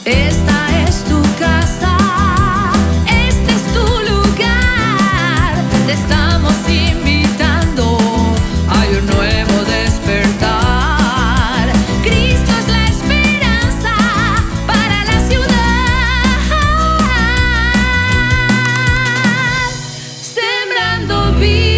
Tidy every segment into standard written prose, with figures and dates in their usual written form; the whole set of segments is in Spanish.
Esta es tu casa, este es tu lugar. Te estamos invitando a un nuevo despertar. Cristo es la esperanza para la ciudad. Sembrando vida.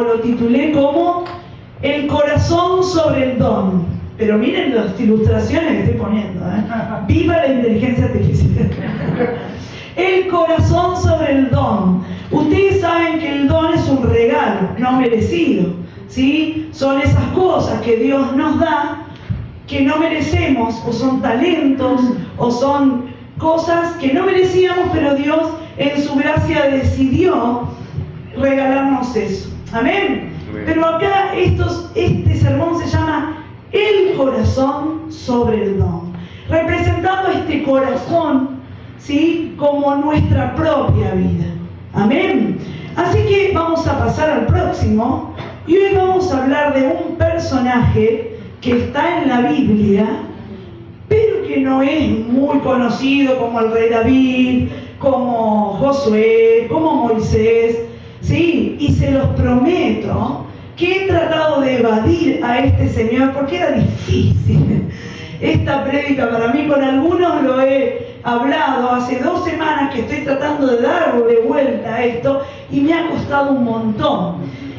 lo titulé como El corazón sobre el don. Pero miren las ilustraciones que estoy poniendo, ¿eh? ¡Viva la inteligencia artificial! El corazón sobre el don. Ustedes saben que el regalo no merecido, ¿sí? Son esas cosas que Dios nos da que no merecemos, o son talentos, o son cosas que no merecíamos, pero Dios en su gracia decidió regalarnos eso. Amén. Pero acá este sermón se llama El corazón sobre el don, representando este corazón, ¿sí?, como nuestra propia vida. Amén. Así que vamos a pasar al próximo, y hoy vamos a hablar de un personaje que está en la Biblia, pero que no es muy conocido, como el rey David, como Josué, como Moisés, ¿sí? Y se los prometo que he tratado de evadir a este señor porque era difícil. Esta prédica para mí, con algunos lo he hablado, hace 2 semanas que estoy tratando de darle vuelta a esto y me ha costado un montón.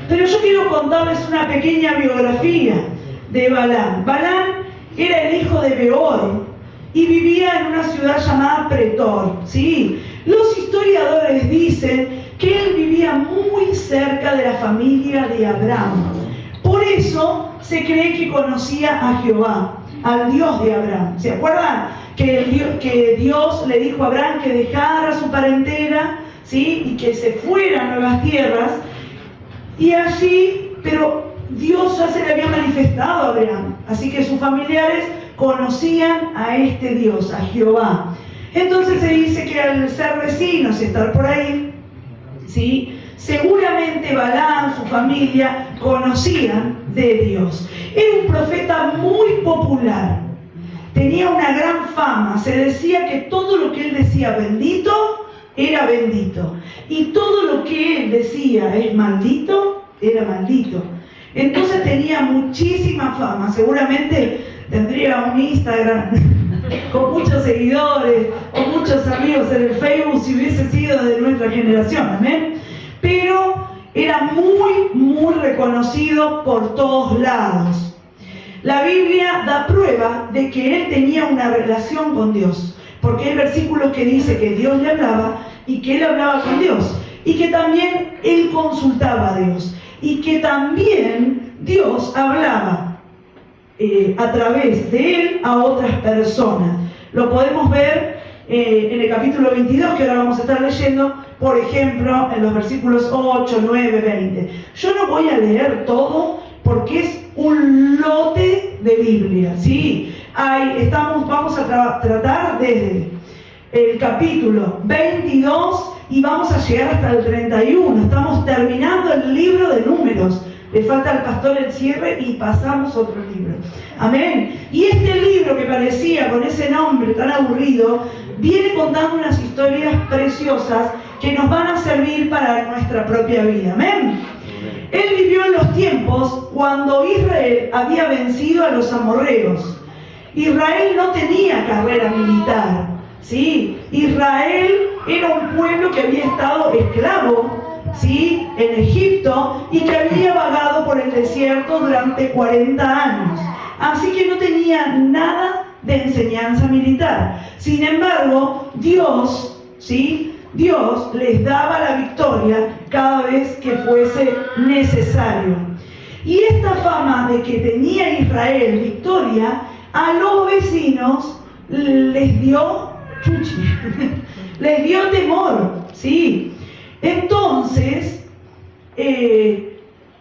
Pero yo quiero contarles una pequeña biografía de Balaam. Balaam era el hijo de Beor y vivía en una ciudad llamada Pretor, ¿sí? Los historiadores dicen que él vivía muy cerca de la familia de Abraham. Por eso se cree que conocía a Jehová, al Dios de Abraham. ¿Se acuerdan? Que Dios le dijo a Abraham que dejara su parentela, ¿sí?, y que se fuera a nuevas tierras. Y allí, pero Dios ya se le había manifestado a Abraham, así que sus familiares conocían a este Dios, a Jehová. Entonces se dice que al ser vecinos y estar por ahí, ¿sí?, seguramente Balaam, su familia, conocían de Dios. Era un profeta muy popular, tenía una gran fama. Se decía que todo lo que él decía bendito, era bendito. Y todo lo que él decía es maldito, era maldito. Entonces tenía muchísima fama. Seguramente tendría un Instagram con muchos seguidores o muchos amigos en el Facebook si hubiese sido de nuestra generación. Amén. Pero era muy, muy reconocido por todos lados. La Biblia da prueba de que él tenía una relación con Dios, porque hay versículos que dice que Dios le hablaba y que él hablaba con Dios, y que también él consultaba a Dios, y que también Dios hablaba a través de él a otras personas. Lo podemos ver en el capítulo 22, que ahora vamos a estar leyendo, por ejemplo, en los versículos 8, 9, 20. Yo no voy a leer todo porque es un lote de Biblia, ¿sí? Vamos a tratar desde el capítulo 22 y vamos a llegar hasta el 31. Estamos terminando el libro de Números. Le falta al pastor el cierre y pasamos a otro libro. Amén. Y este libro, que parecía con ese nombre tan aburrido, viene contando unas historias preciosas que nos van a servir para nuestra propia vida. Amén. Él vivió en los tiempos cuando Israel había vencido a los amorreos. Israel no tenía carrera militar, ¿sí? Israel era un pueblo que había estado esclavo, ¿sí?, en Egipto, y que había vagado por el desierto durante 40 años. Así que no tenía nada de enseñanza militar. Sin embargo, Dios, ¿sí?, Dios les daba la victoria cada vez que fuese necesario. Y esta fama de que tenía Israel victoria, a los vecinos les dio chuchi, les dio temor, ¿sí? Entonces,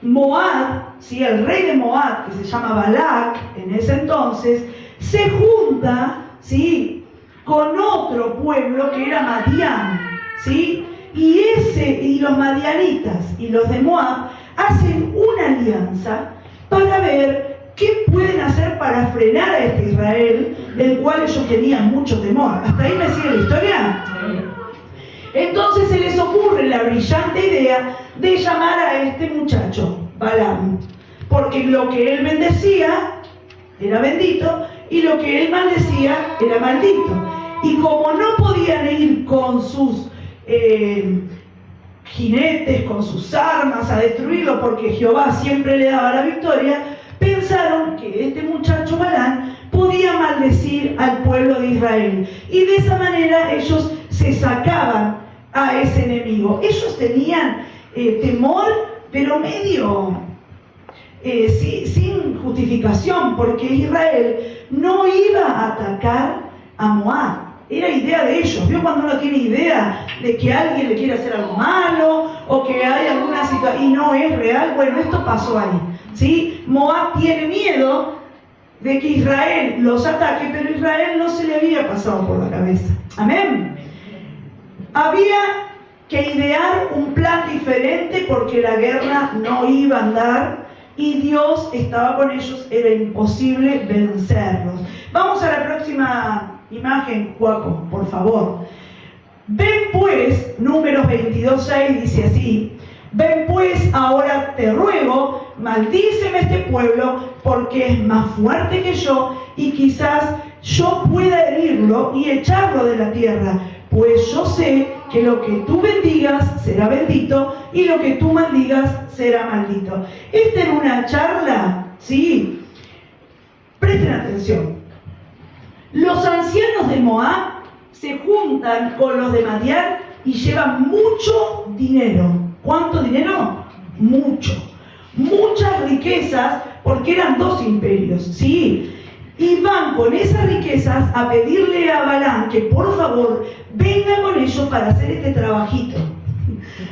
Moab, ¿sí?, el rey de Moab, que se llama Balac en ese entonces, se junta, ¿sí?, con otro pueblo que era Madián, ¿sí? Y los madianitas y los de Moab hacen una alianza para ver qué pueden hacer para frenar a este Israel, del cual ellos tenían mucho temor. ¿Hasta ahí me sigue la historia? Entonces se les ocurre la brillante idea de llamar a este muchacho Balaam, porque lo que él bendecía era bendito y lo que él maldecía era maldito. Y como no podían ir con sus jinetes, con sus armas a destruirlo, porque Jehová siempre le daba la victoria, pensaron que este muchacho Balaam podía maldecir al pueblo de Israel, y de esa manera ellos se sacaban a ese enemigo. Ellos tenían temor pero medio sin justificación, porque Israel no iba a atacar a Moab. Era idea de ellos. ¿Vio cuando uno tiene idea de que alguien le quiere hacer algo malo o que hay alguna situación y no es real? Bueno, esto pasó ahí, ¿sí? Moab tiene miedo de que Israel los ataque, pero Israel no se le había pasado por la cabeza. Amén. Había que idear un plan diferente porque la guerra no iba a andar y Dios estaba con ellos, era imposible vencerlos. Vamos a la próxima imagen, Juaco, por favor. Ven pues, Números 22:6 dice así: ven pues, ahora te ruego, maldíceme este pueblo, porque es más fuerte que yo, y quizás yo pueda herirlo y echarlo de la tierra, pues yo sé que lo que tú bendigas será bendito, y lo que tú maldigas será maldito. Esta era una charla, ¿sí? Presten atención. Los ancianos de Moab se juntan con los de Madián y llevan mucho dinero. ¿Cuánto dinero? Mucho. Muchas riquezas, porque eran dos imperios, ¿sí? Y van con esas riquezas a pedirle a Balaam que por favor venga con ellos para hacer este trabajito.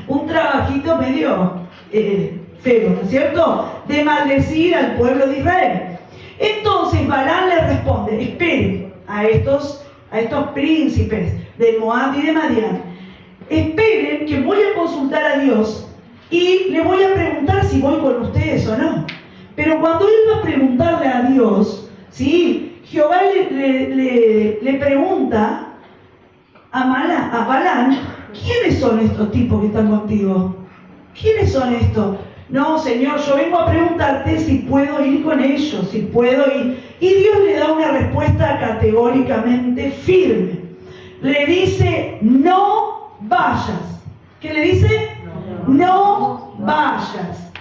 Un trabajito medio feo, ¿no es cierto? De maldecir al pueblo de Israel. Entonces Balaam le responde: esperen a estos príncipes de Moab y de Madián. Esperen que voy a consultar a Dios y le voy a preguntar si voy con ustedes o no. Pero cuando él va a preguntarle a Dios, ¿sí? Jehová le pregunta a Balaam: ¿quiénes son estos tipos que están contigo? ¿Quiénes son estos? No, Señor, yo vengo a preguntarte si puedo ir con ellos, si puedo ir. Y Dios le da una respuesta categóricamente firme. Le dice: no vayas. ¿Qué le dice? No vayas.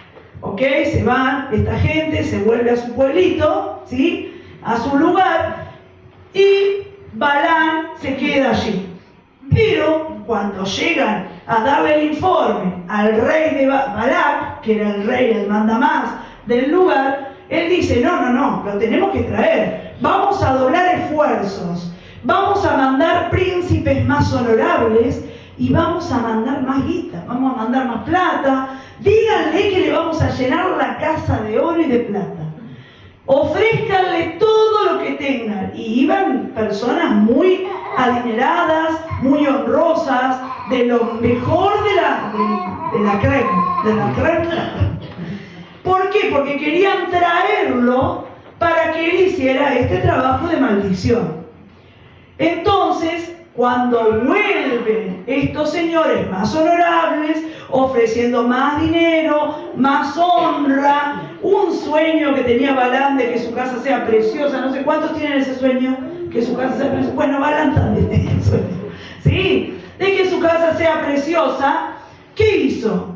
¿Ok? Se van esta gente, se vuelve a su pueblito, ¿sí? A su lugar, y Balaam se queda allí. Pero cuando llegan a darle el informe al rey de Balac, que era el rey, el mandamás del lugar, él dice: no, lo tenemos que traer. Vamos a doblar esfuerzos, vamos a mandar príncipes más honorables y vamos a mandar más guita, vamos a mandar más plata. Díganle que le vamos a llenar la casa de oro y de plata. Ofrézcanle todo lo que tengan. Y iban personas muy adineradas, muy honrosas, de lo mejor de la crema. ¿Por qué? Porque querían traerlo para que él hiciera este trabajo de maldición. Entonces, cuando vuelven estos señores más honorables, ofreciendo más dinero, más honra, un sueño que tenía Balaam de que su casa sea preciosa, no sé cuántos tienen ese sueño, que su casa sea preciosa. Bueno, Balaam también tenía el sueño, ¿sí? De que su casa sea preciosa. ¿Qué hizo?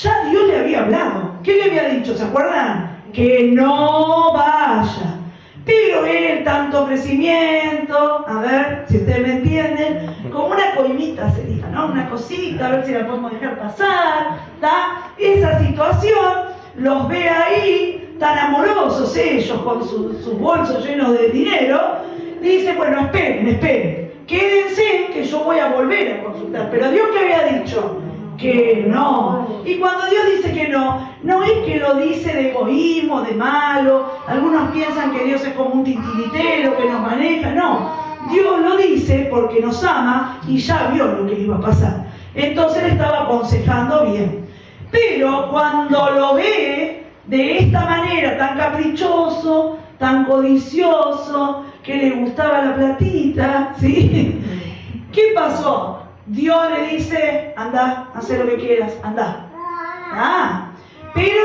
Ya Dios le había hablado. ¿Qué le había dicho? ¿Se acuerdan? Que no vaya. Pero él, tanto ofrecimiento, a ver si ustedes me entienden, como una coimita sería, ¿no? Una cosita, a ver si la podemos dejar pasar, ¿tá? Esa situación, los ve ahí, tan amorosos ellos, con sus bolsos llenos de dinero, dice: bueno, esperen, quédense que yo voy a volver a consultar. Pero Dios, ¿qué había dicho? Que no. Y cuando Dios dice que no, no es que lo dice de egoísmo, de malo. Algunos piensan que Dios es como un titiritero que nos maneja. No, Dios lo dice porque nos ama y ya vio lo que iba a pasar. Entonces le estaba aconsejando bien. Pero cuando lo ve de esta manera, tan caprichoso, tan codicioso, que le gustaba la platita, ¿sí? ¿Qué pasó? Dios le dice: anda, haz lo que quieras, anda. Pero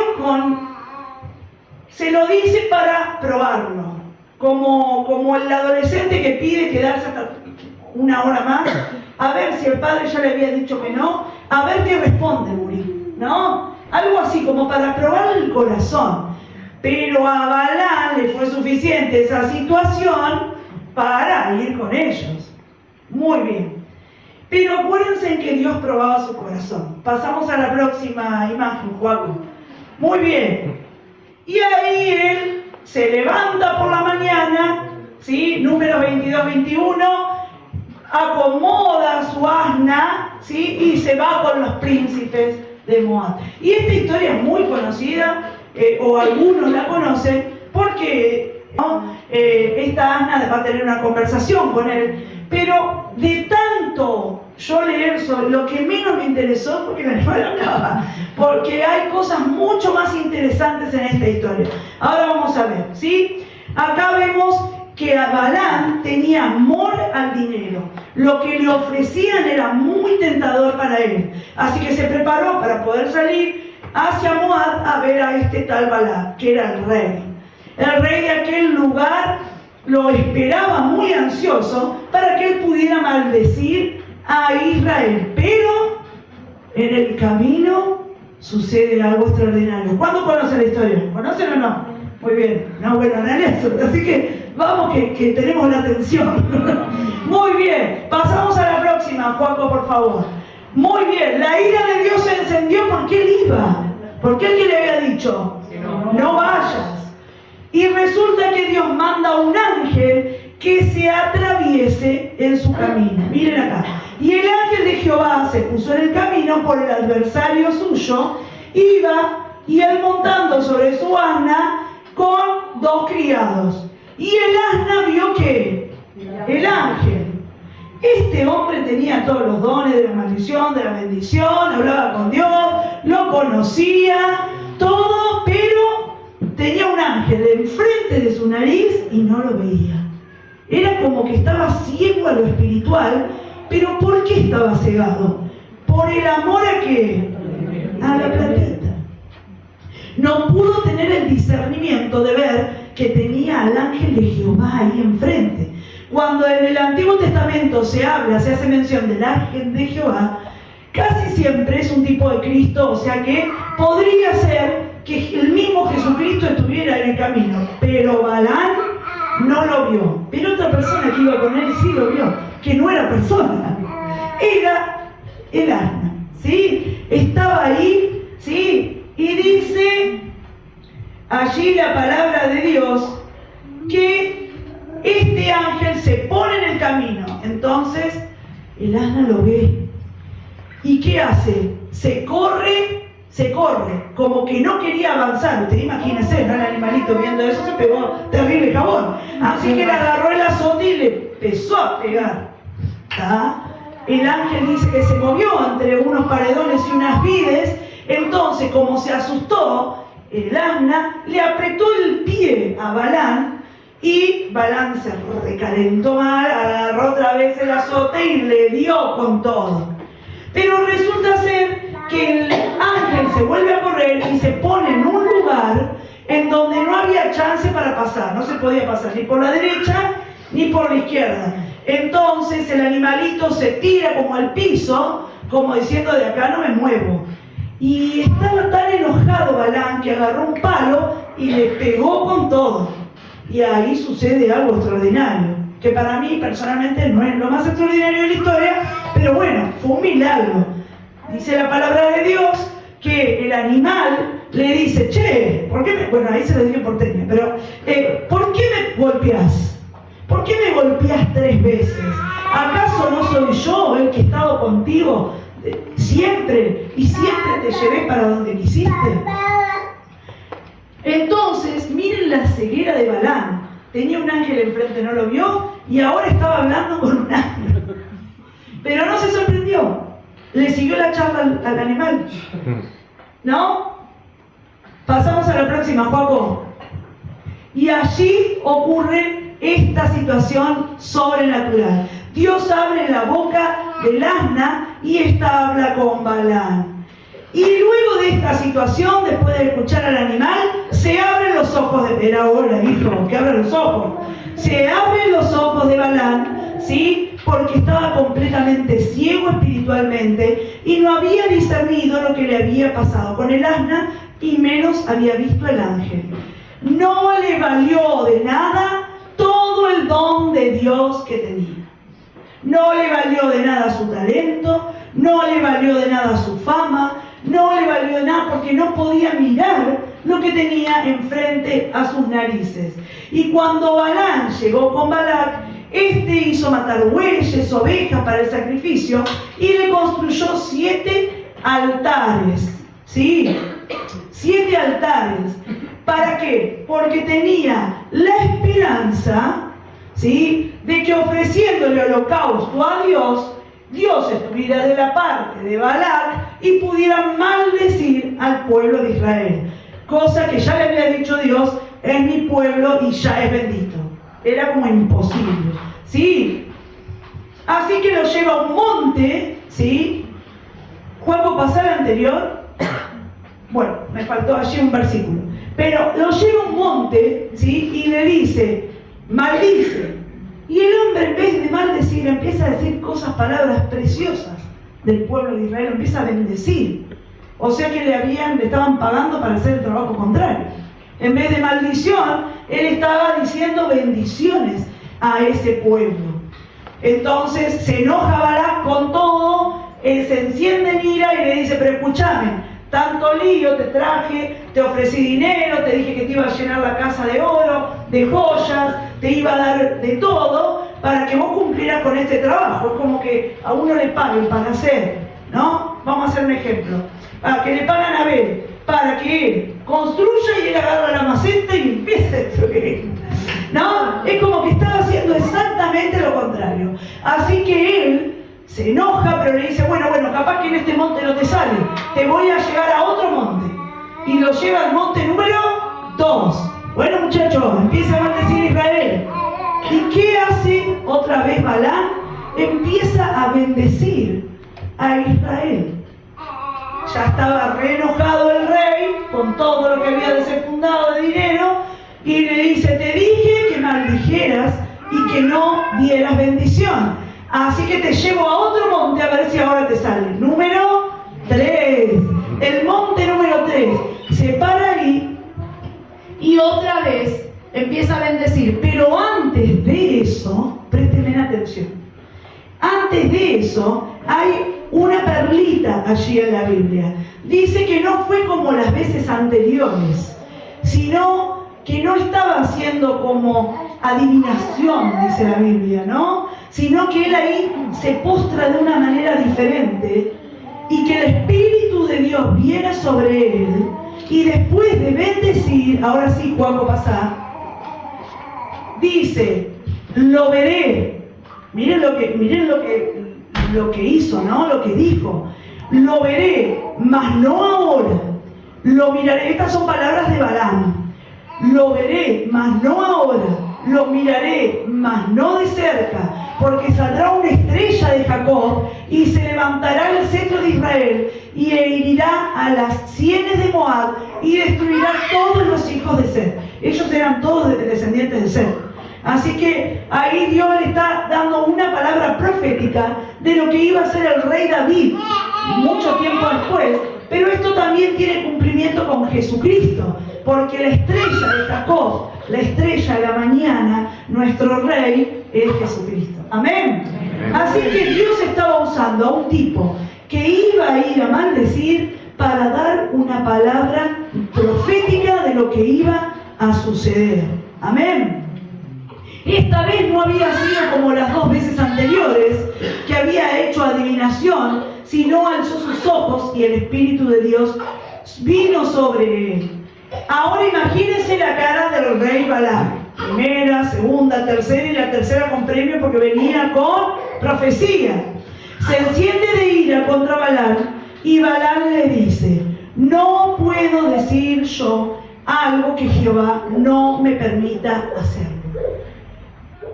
se lo dice para probarlo, como el adolescente que pide quedarse hasta una hora más, a ver si el padre ya le había dicho que no, a ver qué responde Uri, ¿no? Algo así como para probarle el corazón. Pero a Balaam le fue suficiente esa situación para ir con ellos. Muy bien. Pero acuérdense en que Dios probaba su corazón. Pasamos a la próxima imagen, Joaco. Muy bien. Y ahí él se levanta por la mañana, ¿sí? Número 22-21, acomoda su asna, ¿sí? Y se va con los príncipes de Moab. Y esta historia es muy conocida, o algunos la conocen, porque ¿no? Esta asna va a tener una conversación con él. Pero de tanto yo leer sobre lo que menos me interesó porque el animal hablaba, porque hay cosas mucho más interesantes en esta historia. Ahora vamos a ver, ¿sí? Acá vemos que a Balaam tenía amor al dinero. Lo que le ofrecían era muy tentador para él. Así que se preparó para poder salir hacia Moab a ver a este tal Balaam, que era el rey. El rey de aquel lugar lo esperaba muy ansioso para que él pudiera maldecir a Israel. Pero en el camino sucede algo extraordinario. ¿Cuándo conocen la historia? ¿Conocen o no? Muy bien. No, bueno, no es eso. Así que vamos que tenemos la atención. Muy bien. Pasamos a la próxima, Juaco, por favor. Muy bien. La ira de Dios se encendió porque él iba. Porque él que le había dicho, no vayas. Y resulta que Dios manda un ángel que se atraviese en su camino. Miren acá. Y el ángel de Jehová se puso en el camino por el adversario suyo, iba y él montando sobre su asna con 2 criados. Y el asna vio que el ángel. Este hombre tenía todos los dones de la maldición, de la bendición, hablaba con Dios, lo conocía, todo, pero tenía un ángel enfrente de su nariz y no lo veía. Era como que estaba ciego a lo espiritual, pero ¿por qué estaba cegado? Por el amor a qué? A la platita. No pudo tener el discernimiento de ver que tenía al ángel de Jehová ahí enfrente. Cuando en el Antiguo Testamento se hace mención del ángel de Jehová, casi siempre es un tipo de Cristo, o sea que podría ser que el mismo Jesucristo estuviera en el camino, pero Balaam no lo vio. Pero otra persona que iba con él sí lo vio, que no era persona, era el asna, ¿sí? Estaba ahí, ¿sí? Y dice allí la palabra de Dios que este ángel se pone en el camino. Entonces el asna lo ve. ¿Y qué hace? Se corre, como que no quería avanzar. Usted imagínese, ¿no? El animalito viendo eso se pegó terrible jabón. Así que le agarró el azote y le empezó a pegar. ¿Tá? El ángel dice que se movió entre unos paredones y unas vides. Entonces, como se asustó, el asna le apretó el pie a Balaam y Balaam se recalentó mal, agarró otra vez el azote y le dio con todo. Pero resulta ser que el ángel se vuelve a correr y se pone en un lugar en donde no había chance para pasar. No se podía pasar ni por la derecha ni por la izquierda. Entonces el animalito se tira como al piso, como diciendo, de acá no me muevo. Y estaba tan enojado Balaam que agarró un palo y le pegó con todo. Y ahí sucede algo extraordinario, que para mí personalmente no es lo más extraordinario de la historia, pero bueno, fue un milagro. Dice la palabra de Dios que el animal le dice, che, ¿por qué me...? Bueno, ahí se lo dije por porteña, pero ¿por qué me golpeás? ¿Por qué me golpeás 3 veces? ¿Acaso no soy yo el que he estado contigo siempre y siempre te llevé para donde quisiste? Entonces, miren la ceguera de Balaam. Tenía un ángel enfrente, no lo vio, y ahora estaba hablando con un ángel. Pero no se sorprendió. Le siguió la charla al animal. ¿No? Pasamos a la próxima, Joaco. Y allí ocurre esta situación sobrenatural. Dios abre la boca del asna y ésta habla con Balaam. Y luego de esta situación, después de escuchar al animal, se abren los ojos de... Era ahora, hijo, que abran los ojos. Se abren los ojos de Balaam, ¿sí? Porque estaba completamente ciego espiritualmente y no había discernido lo que le había pasado con el asna y menos había visto el ángel. No le valió de nada todo el don de Dios que tenía. no le valió de nada su talento, no le valió de nada su fama, no le valió de nada porque no podía mirar lo que tenía enfrente a sus narices. Y cuando Balaam llegó con Balac, este hizo matar bueyes, ovejas para el sacrificio y le construyó 7 altares. ¿Sí? 7 altares. ¿Para qué? Porque tenía la esperanza, ¿sí?, de que ofreciéndole holocausto a Dios, Dios estuviera de la parte de Balac y pudiera maldecir al pueblo de Israel. Cosa que ya le había dicho Dios, es mi pueblo y ya es bendito. Era como imposible, ¿sí? Así que lo lleva a un monte, ¿sí? Juego pasar anterior. Bueno, me faltó allí un versículo. Pero lo lleva a un monte, ¿sí?, y le dice, maldice. Y el hombre, en vez de maldecir, empieza a decir palabras preciosas del pueblo de Israel, empieza a bendecir. O sea que le estaban pagando para hacer el trabajo contrario. En vez de maldición, él estaba diciendo bendiciones a ese pueblo. Entonces se enoja Balac con todo, se enciende en ira y le dice, pero escúchame, tanto lío te traje, te ofrecí dinero, te dije que te iba a llenar la casa de oro, de joyas, te iba a dar de todo para que vos cumplieras con este trabajo. Es como que a uno le paguen para hacer, ¿no? Vamos a hacer un ejemplo. Para que le pagan a Abel, para que él construya y él agarra la maceta y empieza a destruir. ¿No? Es como que estaba haciendo exactamente lo contrario. Así que él se enoja, pero le dice, bueno, capaz que en este monte no te sale, te voy a llevar a otro monte. Y lo lleva al monte número 2. Bueno, muchachos, empieza a maldecir Israel. ¿Y qué hace otra vez Balaam? Empieza a bendecir a Israel. Ya estaba re enojado el rey con todo lo que había desenfundado de dinero y le dice, te dije que maldijeras y que no dieras bendición. Así que te llevo a otro monte a ver si ahora te sale. Número 3. El monte número 3. Se para ahí y otra vez empieza a bendecir. Pero antes de eso, préstenme atención. Antes de eso, hay una perlita allí en la Biblia. Dice que no fue como las veces anteriores, sino que no estaba haciendo como adivinación, dice la Biblia, ¿no? Sino que él ahí se postra de una manera diferente y que el Espíritu de Dios viene sobre él y después de bendecir, ahora sí, Juanjo, pasa, dice, lo veré. Miren lo que hizo, ¿no? Lo que dijo. Lo veré, mas no ahora. Lo miraré. Estas son palabras de Balaam. Lo veré, mas no ahora. Lo miraré, mas no de cerca. Porque saldrá una estrella de Jacob y se levantará el cetro de Israel y herirá a las sienes de Moab y destruirá todos los hijos de Set. Ellos eran todos descendientes de Set. Así que ahí Dios le está dando una palabra profética de lo que iba a ser el rey David mucho tiempo después, pero esto también tiene cumplimiento con Jesucristo, porque la estrella de Jacob, la estrella de la mañana, nuestro rey es Jesucristo. Amén. Así que Dios estaba usando a un tipo que iba a ir a maldecir para dar una palabra profética de lo que iba a suceder. Amén. Esta vez no había sido como las 2 veces anteriores, que había hecho adivinación, sino alzó sus ojos y el Espíritu de Dios vino sobre él. Ahora imagínense la cara del rey Balaam. Primera, segunda, tercera y la tercera con premio porque venía con profecía. Se enciende de ira contra Balaam y Balaam le dice, no puedo decir yo algo que Jehová no me permita hacerlo.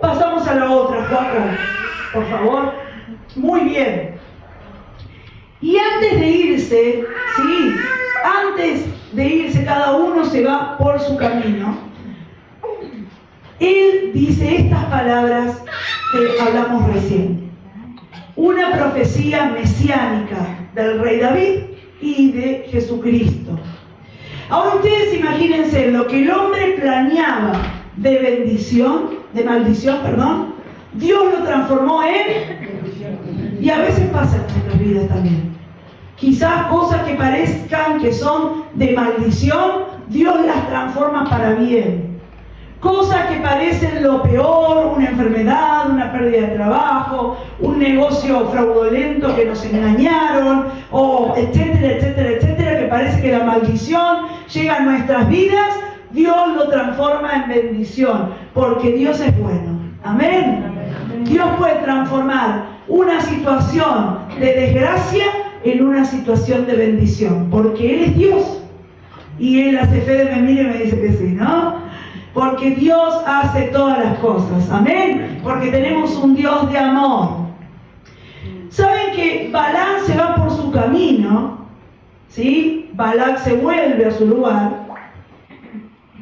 Pasamos a la otra, Juan, por favor. Muy bien. Y antes de irse, sí, antes de irse, cada uno se va por su camino. Él dice estas palabras que hablamos recién. Una profecía mesiánica del rey David y de Jesucristo. Ahora ustedes imagínense lo que el hombre planeaba de maldición, Dios lo transformó en... Y a veces pasa en nuestras vidas también. Quizás cosas que parezcan que son de maldición, Dios las transforma para bien. Cosas que parecen lo peor, una enfermedad, una pérdida de trabajo, un negocio fraudulento que nos engañaron, o etcétera, etcétera, etcétera, que parece que la maldición llega a nuestras vidas, Dios lo transforma en bendición, porque Dios es bueno. Amén. Dios puede transformar una situación de desgracia en una situación de bendición, porque Él es Dios. Y Él hace fe de me mira y me dice que sí, ¿no? Porque Dios hace todas las cosas, amén, porque tenemos un Dios de amor. ¿Saben que Balac se va por su camino? ¿Sí? Balac se vuelve a su lugar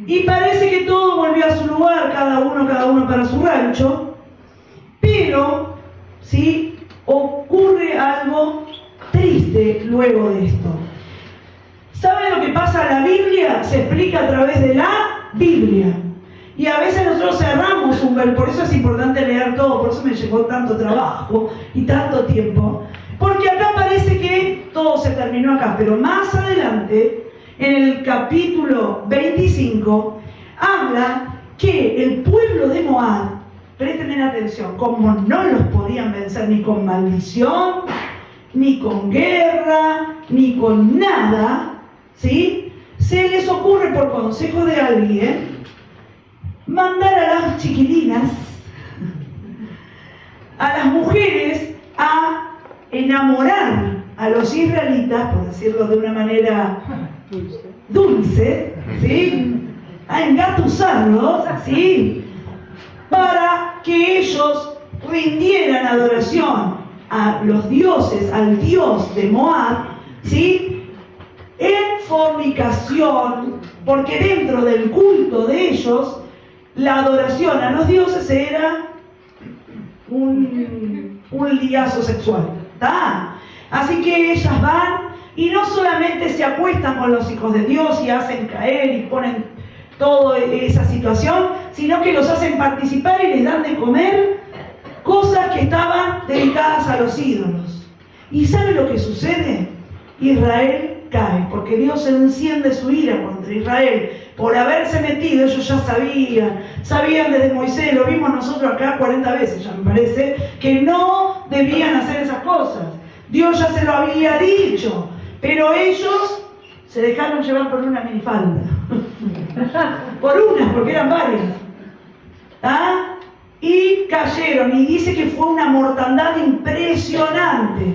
y parece que todo volvió a su lugar, cada uno para su rancho, pero ¿sí? Ocurre algo triste luego de esto. ¿Saben lo que pasa en la Biblia? Se explica a través de la Biblia. Y a veces nosotros cerramos un verso, por eso es importante leer todo, por eso me llevó tanto trabajo y tanto tiempo. Porque acá parece que todo se terminó acá, pero más adelante, en el capítulo 25, habla que el pueblo de Moab, presten atención, como no los podían vencer ni con maldición, ni con guerra, ni con nada, ¿sí? Se les ocurre por consejo de alguien mandar a las chiquilinas, a las mujeres, a enamorar a los israelitas, por decirlo de una manera dulce, ¿sí? A engatusarlos, ¿sí? Para que ellos rindieran adoración a los dioses, al dios de Moab, ¿sí? En fornicación, porque dentro del culto de ellos, la adoración a los dioses era un ligazo sexual, ¿está? Así que ellas van y no solamente se acuestan con los hijos de Dios y hacen caer y ponen toda esa situación, sino que los hacen participar y les dan de comer cosas que estaban dedicadas a los ídolos. ¿Y sabe lo que sucede? Israel cae, porque Dios enciende su ira contra Israel por haberse metido. Ellos ya sabían desde Moisés, lo vimos nosotros acá 40 veces ya me parece, que no debían hacer esas cosas. Dios ya se lo había dicho, pero ellos se dejaron llevar por una minifalda. Porque eran varias. ¿Ah? Y cayeron, y dice que fue una mortandad impresionante.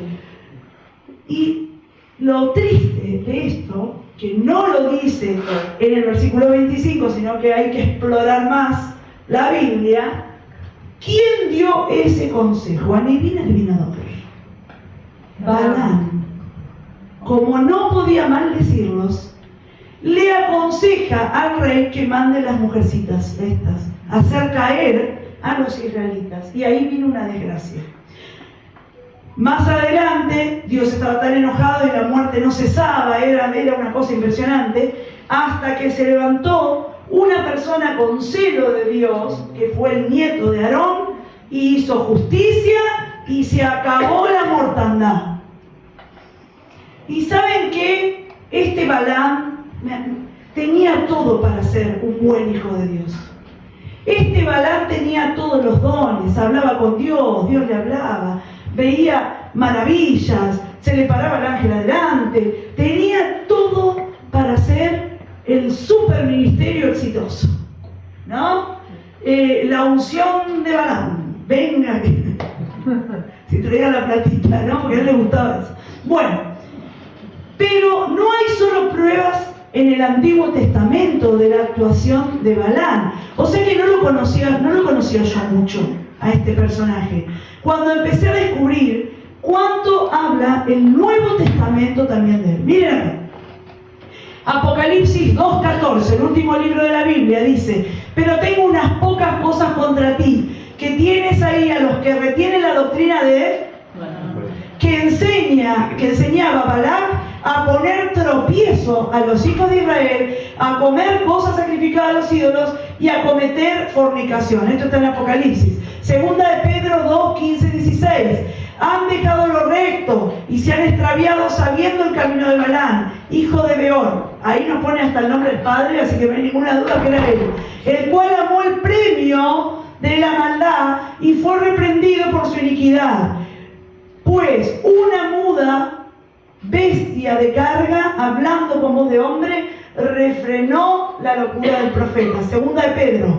Y lo triste de esto, que no lo dice en el versículo 25, sino que hay que explorar más la Biblia, ¿quién dio ese consejo? Adivinador. Balaam, como no podía maldecirlos, le aconseja al rey que mande las mujercitas estas a hacer caer a los israelitas. Y ahí vino una desgracia. Más adelante, Dios estaba tan enojado y la muerte no cesaba, era una cosa impresionante, hasta que se levantó una persona con celo de Dios, que fue el nieto de Aarón, y hizo justicia y se acabó la mortandad. Y saben que este Balaam tenía todo para ser un buen hijo de Dios. Este Balaam tenía todos los dones, hablaba con Dios, Dios le hablaba, veía maravillas, se le paraba el ángel adelante, tenía todo para ser el super ministerio exitoso, ¿no? La unción de Balaam, venga, si traía la platita, ¿no? Porque a él le gustaba eso. Bueno, pero no hay solo pruebas en el Antiguo Testamento de la actuación de Balaam. O sea que no lo conocía yo mucho a este personaje. Cuando empecé a descubrir cuánto habla el Nuevo Testamento también de él. Miren, Apocalipsis 2:14, el último libro de la Biblia, dice: pero tengo unas pocas cosas contra ti, que tienes ahí a los que retienen la doctrina de que enseñaba Balaam a poner tropiezo a los hijos de Israel, a comer cosas sacrificadas a los ídolos y a cometer fornicación. Esto está en Apocalipsis. Segunda de Pedro 2, 15, 16. Han dejado lo recto y se han extraviado sabiendo el camino de Balaam, hijo de Beor. Ahí nos pone hasta el nombre del padre, así que no hay ninguna duda que era él. El cual amó el premio de la maldad y fue reprendido por su iniquidad. Pues una muda bestia de carga, hablando con voz de hombre, refrenó la locura del profeta. Segunda de Pedro.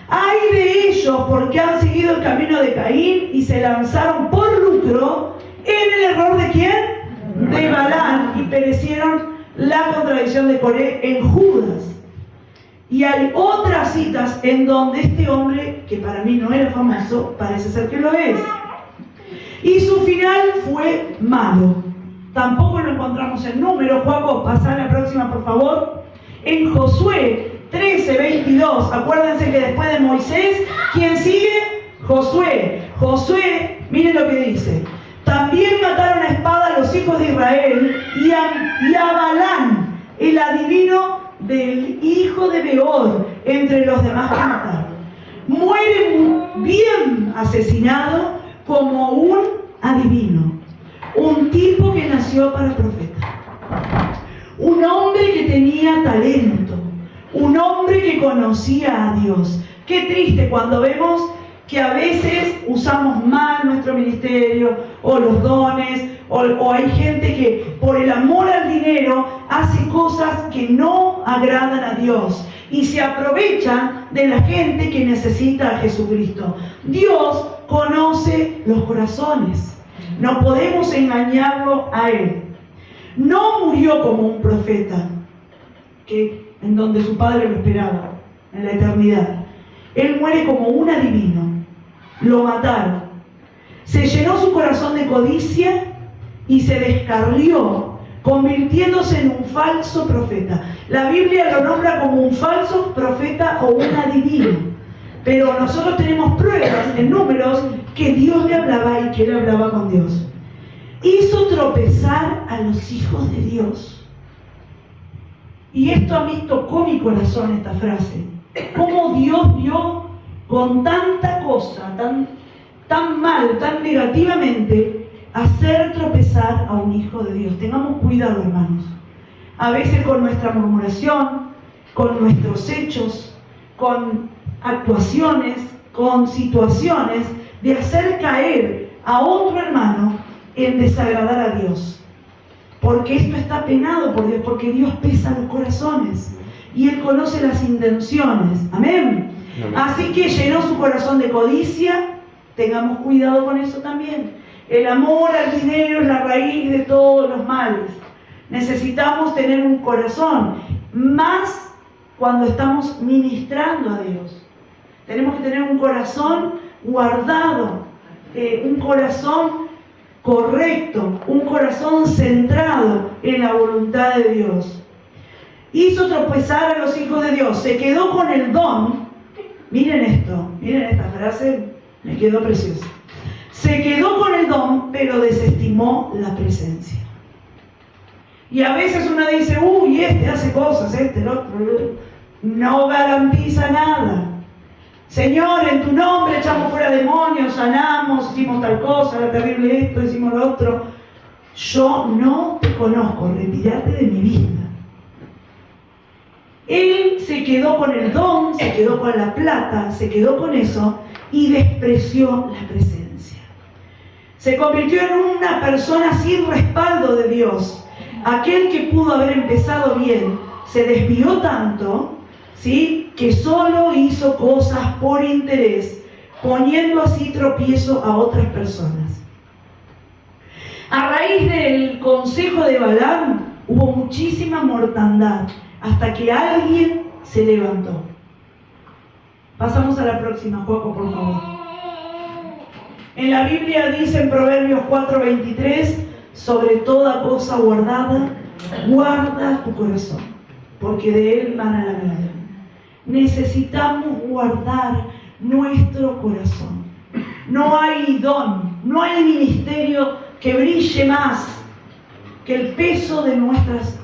Ay de ellos, porque han seguido el camino de Caín y se lanzaron por lucro en el error de ¿quién? De Balaam, y perecieron la contradicción de Coré en Judas. Y hay otras citas en donde este hombre, que para mí no era famoso, parece ser que lo es. Y su final fue malo. Tampoco lo encontramos en Números. Juaco, pasá a la próxima, por favor. En Josué 13, 22. Acuérdense que después de Moisés, ¿quién sigue? Josué. Josué, miren lo que dice. También mataron a espada a los hijos de Israel y a Balaam, el adivino del hijo de Beor, entre los demás que mataron. Muere bien asesinado como un adivino, un tipo que nació para profeta, un hombre que tenía talento, un hombre que conocía a Dios. Qué triste cuando vemos que a veces usamos mal nuestro ministerio o los dones, o hay gente que por el amor al dinero hace cosas que no agradan a Dios y se aprovechan de la gente que necesita a Jesucristo. Dios conoce los corazones, no podemos engañarlo a Él. No murió como un profeta, en donde su padre lo esperaba, en la eternidad. Él muere como un adivino. Lo mataron. Se llenó su corazón de codicia y se descarrió, convirtiéndose en un falso profeta. La Biblia lo nombra como un falso profeta o un adivino. Pero nosotros tenemos pruebas en Números que Dios le hablaba y que él hablaba con Dios. Hizo tropezar a los hijos de Dios. Y esto a mí tocó mi corazón, esta frase. Cómo Dios vio con tanta cosa, tan mal, tan negativamente, hacer tropezar a un hijo de Dios. Tengamos cuidado, hermanos. A veces con nuestra murmuración, con nuestros hechos, con actuaciones, con situaciones, de hacer caer a otro hermano en desagradar a Dios. Porque esto está penado por Dios, porque Dios pesa los corazones y Él conoce las intenciones. Amén. Así que llenó su corazón de codicia. Tengamos cuidado con eso también. El amor al dinero es la raíz de todos los males. Necesitamos tener un corazón, más cuando estamos ministrando a Dios. Tenemos que tener un corazón guardado, un corazón correcto, un corazón centrado en la voluntad de Dios. Hizo tropezar a los hijos de Dios, se quedó con el don. Miren esto, miren esta frase, me quedó preciosa. Se quedó con el don, pero desestimó la presencia. Y a veces uno dice, uy, este hace cosas, el otro no garantiza nada. Señor, en tu nombre echamos fuera demonios, sanamos, hicimos tal cosa, era terrible esto, hicimos lo otro. Yo no te conozco, retírate de mi vida. Él se quedó con el don, se quedó con la plata, se quedó con eso y despreció la presencia. Se convirtió en una persona sin respaldo de Dios. Aquel que pudo haber empezado bien se desvió tanto, ¿sí?, que solo hizo cosas por interés, poniendo así tropiezo a otras personas. A raíz del consejo de Balaam hubo muchísima mortandad, hasta que alguien se levantó. Pasamos a la próxima, Juaco, por favor. En la Biblia dice en Proverbios 4:23, sobre toda cosa guardada, guarda tu corazón, porque de él mana la vida. Necesitamos guardar nuestro corazón. No hay don, no hay ministerio que brille más que el peso de nuestras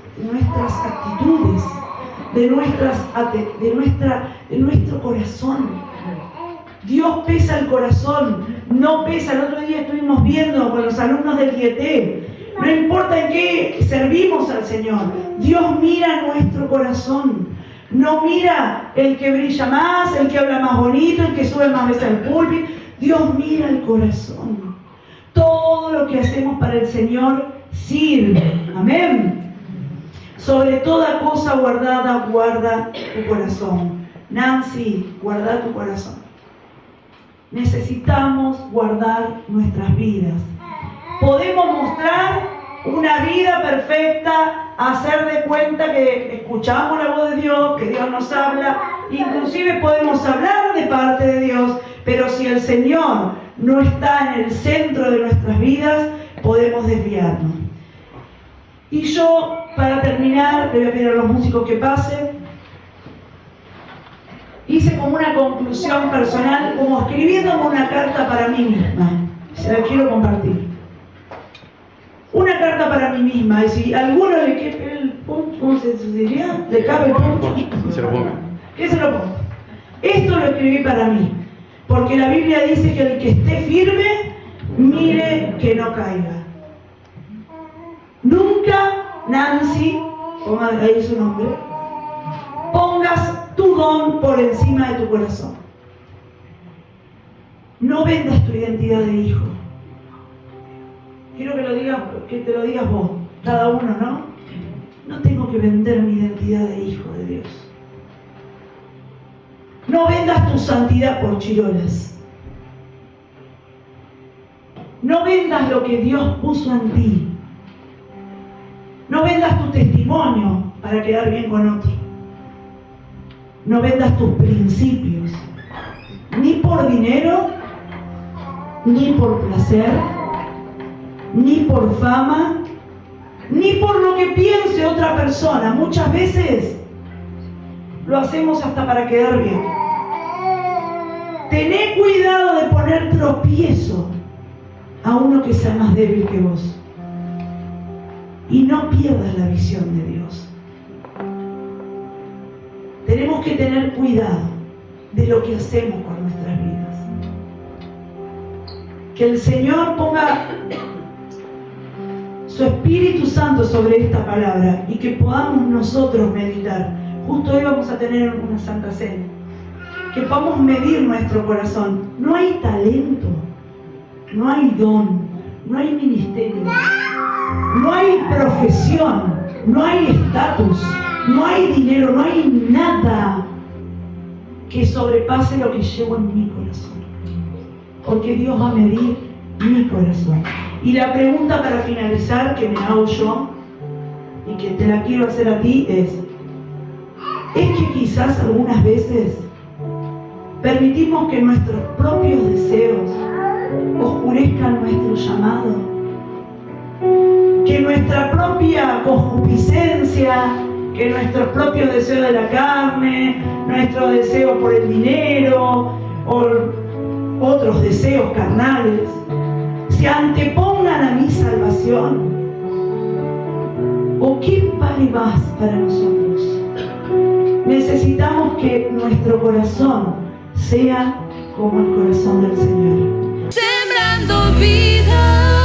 actitudes, de nuestro corazón. Dios pesa el corazón, no pesa. El otro día estuvimos viendo con los alumnos del IET. No importa en qué servimos al Señor, Dios mira nuestro corazón. No mira el que brilla más, el que habla más bonito, el que sube más veces al púlpito. Dios mira el corazón. Todo lo que hacemos para el Señor sirve. Amén. Sobre toda cosa guardada, guarda tu corazón. Nancy, guarda tu corazón. Necesitamos guardar nuestras vidas. Podemos mostrar una vida perfecta, hacer de cuenta que escuchamos la voz de Dios, que Dios nos habla, inclusive podemos hablar de parte de Dios, pero si el Señor no está en el centro de nuestras vidas, podemos desviarnos. Y yo, para terminar, le voy a pedir a los músicos que pasen. Hice como una conclusión personal, como escribiéndome una carta para mí misma. Se la quiero compartir. Una carta para mí misma. Y si a alguno le quede el punto, ¿cómo se diría? ¿Le cabe el punto? Que se lo ponga. ¿Qué se lo pongo? Esto lo escribí para mí. Porque la Biblia dice que el que esté firme, mire que no caiga. Nunca, Nancy, ponga ahí su nombre, pongas tu don por encima de tu corazón. No vendas tu identidad de hijo. Quiero que te lo digas vos, cada uno, ¿no? No tengo que vender mi identidad de hijo de Dios. No vendas tu santidad por chirolas. No vendas lo que Dios puso en ti. No vendas tu testimonio para quedar bien con otro. No vendas tus principios, ni por dinero, ni por placer, ni por fama, ni por lo que piense otra persona. Muchas veces lo hacemos hasta para quedar bien. Tené cuidado de poner tropiezo a uno que sea más débil que vos. Y no pierdas la visión de Dios. Tenemos que tener cuidado de lo que hacemos con nuestras vidas. Que el Señor ponga su Espíritu Santo sobre esta palabra y que podamos nosotros meditar. Justo hoy vamos a tener una Santa Cena. Que podamos medir nuestro corazón. No hay talento, no hay don, no hay ministerio, no hay profesión, no hay estatus, no hay dinero, no hay nada que sobrepase lo que llevo en mi corazón. Porque Dios va a medir mi corazón. Y la pregunta para finalizar que me hago yo y que te la quiero hacer a ti es que quizás algunas veces permitimos que nuestros propios deseos oscurezcan nuestro llamado, que nuestra propia concupiscencia, que nuestros propios deseos de la carne, nuestros deseos por el dinero o otros deseos carnales se antepongan a mi salvación. ¿O qué vale más para nosotros? Necesitamos que nuestro corazón sea como el corazón del Señor. Sembrando vida.